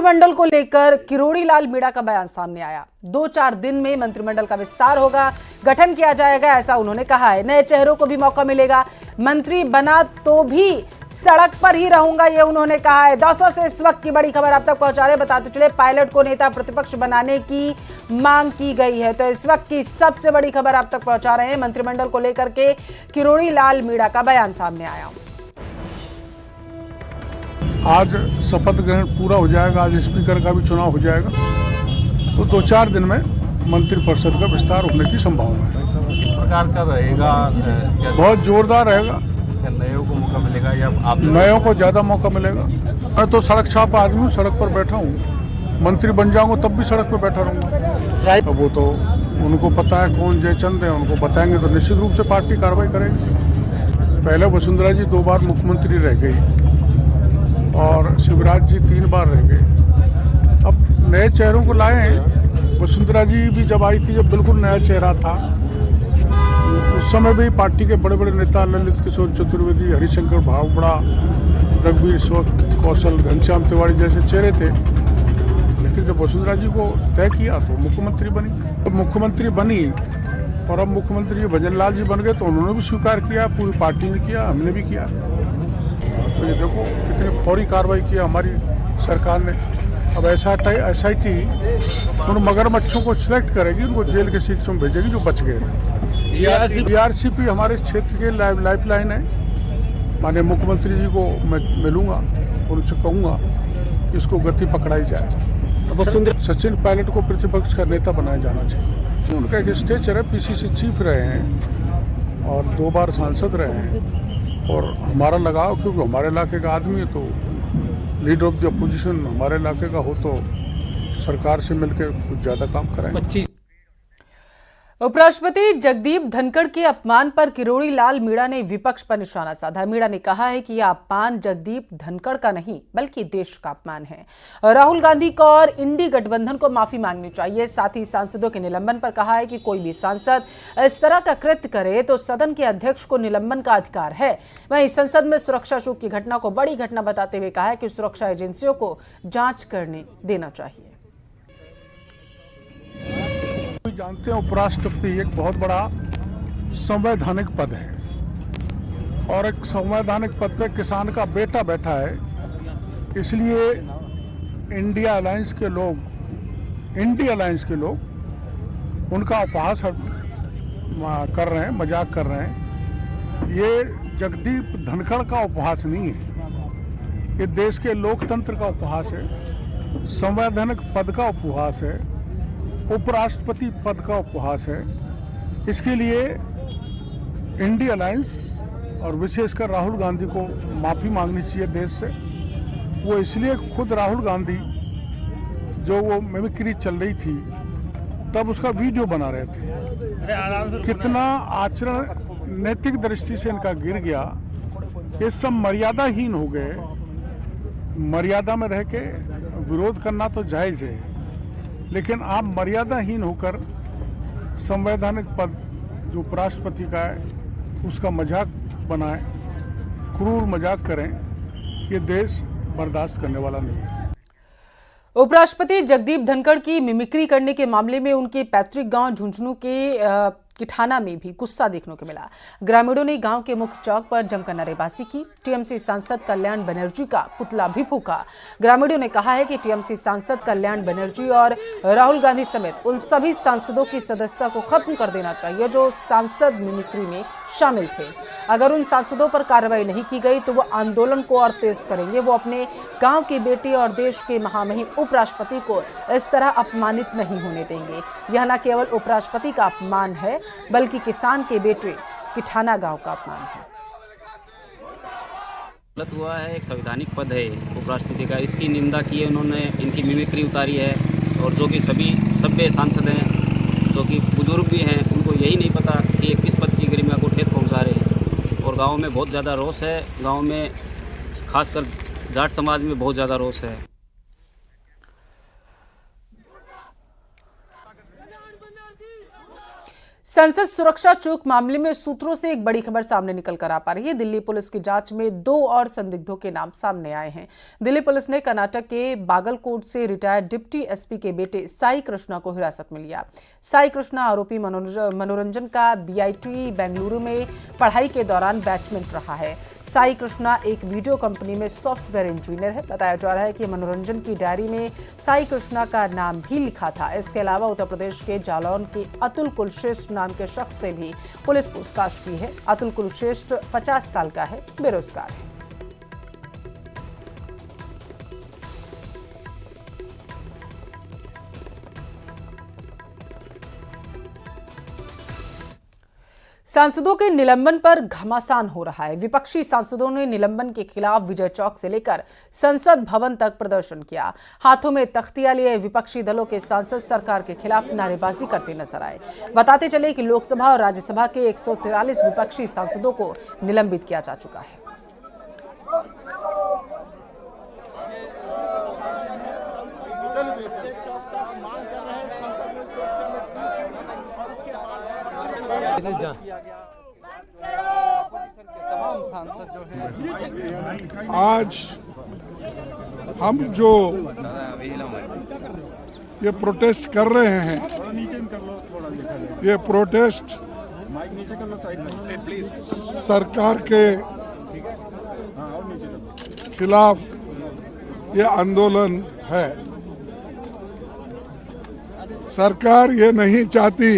मंत्रिमंडल को लेकर किरोड़ी लाल मीणा का बयान सामने आया। 2-4 दिन में मंत्रिमंडल का विस्तार होगा, गठन किया जाएगा, ऐसा उन्होंने कहा है। नए चेहरों को भी मौका मिलेगा। मंत्री बना तो भी सड़क पर ही रहूंगा, ये उन्होंने कहा है। 200 से इस वक्त की बड़ी खबर आप तक पहुंचा रहे। बताते चले, पायलट को नेता प्रतिपक्ष बनाने की मांग की गई है। तो इस वक्त की सबसे बड़ी खबर आप तक पहुंचा रहे हैं। मंत्रिमंडल को लेकर के किरोड़ी लाल मीणा का बयान सामने आया। आज शपथ ग्रहण पूरा हो जाएगा, आज स्पीकर का भी चुनाव हो जाएगा, तो 2-4 दिन में मंत्रिपरिषद का विस्तार होने की संभावना है। किस प्रकार का रहेगा? बहुत जोरदार रहेगा। नयों को मौका मिलेगा या आप? नयों को ज़्यादा मौका मिलेगा। मैं तो सड़क छाप आदमी हूँ, सड़क पर बैठा हूँ। मंत्री बन जाऊँगा तब भी सड़क पर बैठा रहूँगा। अब वो तो उनको पता है कौन जयचंद है, उनको बताएंगे तो निश्चित रूप से पार्टी कार्रवाई करेगी। पहले वसुंधरा जी 2 बार मुख्यमंत्री रह गई और शिवराज जी 3 बार रह गए। अब नए चेहरों को लाए। वसुंधरा जी भी जब आई थी, जब बिल्कुल नया चेहरा था, उस समय भी पार्टी के बड़े बड़े नेता ललित किशोर चतुर्वेदी, हरिशंकर भावड़ा, रघुवीर कौशल, घनश्याम तिवारी जैसे चेहरे थे। लेकिन जब वसुंधरा जी को तय किया तो मुख्यमंत्री बनी। तो मुख्यमंत्री बनी और अब मुख्यमंत्री भजन लाल जी बन गए, तो उन्होंने भी स्वीकार किया, पूरी पार्टी ने किया, हमने भी किया। तो ये देखो कितनी फौरी कार्रवाई की हमारी सरकार ने। अब SIT उन मगरमच्छों को सिलेक्ट करेगी, उनको जेल के सीट में भेजेगी जो बच गए थे। BRCP हमारे क्षेत्र के लाइफलाइन है। माननीय मुख्यमंत्री जी को मैं मिलूंगा, उनसे कहूँगा कि इसको गति पकड़ाई जाए। सचिन पायलट को प्रतिपक्ष का नेता बनाया जाना चाहिए। उनका एक स्टेचर है, PCC चीफ रहे हैं और 2 बार सांसद रहे हैं। और हमारा लगाव, क्योंकि हमारे इलाके का आदमी है, तो लीडर ऑफ द अपोजिशन हमारे इलाके का हो तो सरकार से मिलकर कुछ ज़्यादा काम कराएंगे। उपराष्ट्रपति जगदीप धनखड़ के अपमान पर किरोड़ी लाल मीणा ने विपक्ष पर निशाना साधा। मीणा ने कहा है कि यह अपमान जगदीप धनखड़ का नहीं बल्कि देश का अपमान है। राहुल गांधी को और इंडी गठबंधन को माफी मांगनी चाहिए। साथ ही सांसदों के निलंबन पर कहा है कि कोई भी सांसद इस तरह का कृत्य करे तो सदन के अध्यक्ष को निलंबन का अधिकार है। वहीं संसद में सुरक्षा चूक की घटना को बड़ी घटना बताते हुए कहा है कि सुरक्षा एजेंसियों को जांच करने देना चाहिए। जानते हैं, उपराष्ट्रपति एक बहुत बड़ा संवैधानिक पद है और एक संवैधानिक पद पे किसान का बेटा बैठा है। इसलिए इंडिया अलायंस के लोग उनका उपहास कर रहे हैं, मजाक कर रहे हैं। ये जगदीप धनखड़ का उपहास नहीं है, ये देश के लोकतंत्र का उपहास है, संवैधानिक पद का उपहास है, उपराष्ट्रपति पद का उपहास है। इसके लिए इंडिया अलायंस और विशेषकर राहुल गांधी को माफ़ी मांगनी चाहिए देश से। वो इसलिए, खुद राहुल गांधी जो वो मिमिक्री चल रही थी तब उसका वीडियो बना रहे थे। कितना आचरण नैतिक दृष्टि से इनका गिर गया। ये सब मर्यादाहीन हो गए। मर्यादा में रह के विरोध करना तो जायज़ है, लेकिन आप मर्यादाहीन होकर संवैधानिक पद जो उपराष्ट्रपति का है उसका मजाक बनाएं, क्रूर मजाक करें, ये देश बर्दाश्त करने वाला नहीं है। उपराष्ट्रपति जगदीप धनखड़ की मिमिक्री करने के मामले में उनके पैतृक गांव झुंझुनू के किठाना में भी गुस्सा देखने को मिला। ग्रामीणों ने गांव के मुख्य चौक पर जमकर नारेबाजी की। टीएमसी सांसद कल्याण बनर्जी का पुतला भी फूंका। ग्रामीणों ने कहा है कि टीएमसी सांसद कल्याण बनर्जी और राहुल गांधी समेत उन सभी सांसदों की सदस्यता को खत्म कर देना चाहिए जो सांसद मिमिक्री में शामिल थे। अगर उन सांसदों पर कार्रवाई नहीं की गई तो वो आंदोलन को और तेज करेंगे। वो अपने गांव की बेटी और देश के महामहिम उपराष्ट्रपति को इस तरह अपमानित नहीं होने देंगे। यह न केवल उपराष्ट्रपति का अपमान है बल्कि किसान के बेटे किठाना गांव का अपमान है। गलत हुआ है, एक संवैधानिक पद है उपराष्ट्रपति का, इसकी निंदा की है उन्होंने, इनकी मिमिक्री उतारी है। और जो कि सभी सभ्य सांसद हैं, जो कि बुजुर्ग भी हैं, उनको यही नहीं पता कि किस पद की गरिमा को ठेस पहुंचा रहे हैं। और गांव में बहुत ज़्यादा रोष है, गांव में खासकर जाट समाज में बहुत ज़्यादा रोष है। संसद सुरक्षा चूक मामले में सूत्रों से एक बड़ी खबर सामने निकल कर आ पा रही है। दिल्ली पुलिस की जांच में 2 और संदिग्धों के नाम सामने आए हैं। दिल्ली पुलिस ने कर्नाटक के बागलकोट से रिटायर्ड डिप्टी एसपी के बेटे साई कृष्णा को हिरासत में लिया। साई कृष्णा आरोपी मनोरंजन का बीआईटी बेंगलुरु में पढ़ाई के दौरान बैचमेट रहा है। साई कृष्णा एक वीडियो कंपनी में सॉफ्टवेयर इंजीनियर है। बताया जा रहा है कि मनोरंजन की डायरी में साई कृष्णा का नाम भी लिखा था। इसके अलावा उत्तर प्रदेश के जालौन के अतुल कुलश्रेष्ठ नाम के शख्स से भी पुलिस पूछताछ की है। अतुल कुलश्रेष्ठ 50 साल का है, बेरोजगार है। सांसदों के निलंबन पर घमासान हो रहा है। विपक्षी सांसदों ने निलंबन के खिलाफ विजय चौक से लेकर संसद भवन तक प्रदर्शन किया। हाथों में तख्तियां लिए विपक्षी दलों के सांसद सरकार के खिलाफ नारेबाजी करते नजर आए। बताते चले कि लोकसभा और राज्यसभा के 143 विपक्षी सांसदों को निलंबित किया जा चुका है। आज हम जो ये प्रोटेस्ट कर रहे हैं, ये प्रोटेस्ट सरकार के खिलाफ ये आंदोलन है। सरकार ये नहीं चाहती,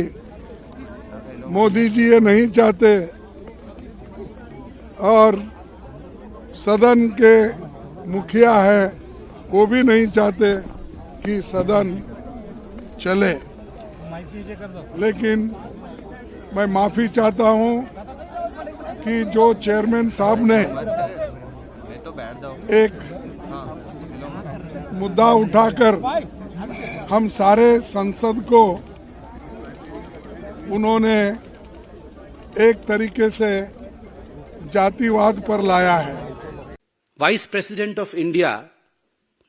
मोदी जी ये नहीं चाहते और सदन के मुखिया है वो भी नहीं चाहते कि सदन चले। लेकिन मैं माफ़ी चाहता हूँ कि जो चेयरमैन साहब ने एक मुद्दा उठाकर हम सारे संसद को उन्होंने एक तरीके से जातिवाद पर लाया है। Vice president of India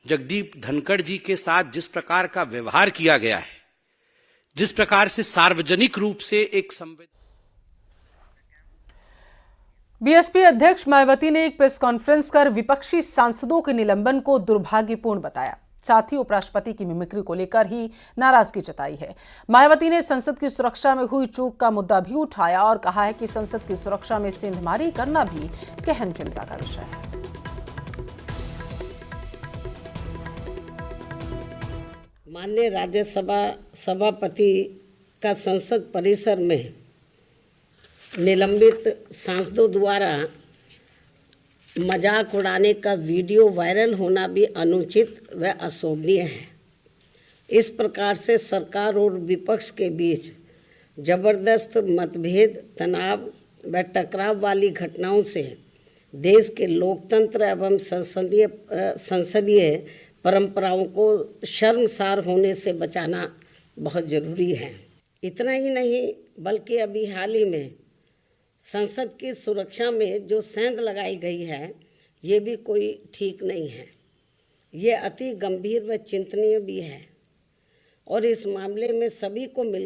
Jagdeep Dhankhar ji के साथ जिस प्रकार का व्यवहार किया गया है, जिस प्रकार से सार्वजनिक रूप से एक बीएसपी अध्यक्ष मायावती ने एक प्रेस कॉन्फ्रेंस कर विपक्षी सांसदों के निलंबन को दुर्भाग्यपूर्ण बताया। साथ ही उपराष्ट्रपति की मिमिक्री को लेकर ही नाराजगी जताई है। मायावती ने संसद की सुरक्षा में हुई चूक का मुद्दा भी उठाया और कहा है कि संसद की सुरक्षा में सेंधमारी करना भी गहन चिंता का विषय है। माननीय राज्यसभा सभापति का संसद परिसर में निलंबित सांसदों द्वारा मजाक उड़ाने का वीडियो वायरल होना भी अनुचित व अशोभनीय है। इस प्रकार से सरकार और विपक्ष के बीच जबरदस्त मतभेद, तनाव व टकराव वाली घटनाओं से देश के लोकतंत्र एवं संसदीय परंपराओं को शर्मसार होने से बचाना बहुत जरूरी है। इतना ही नहीं बल्कि अभी हाल ही में संसद की सुरक्षा में जो सेंध लगाई गई है, ये भी कोई ठीक नहीं है। ये अति गंभीर व चिंतनीय भी है और इस मामले में सभी को मिल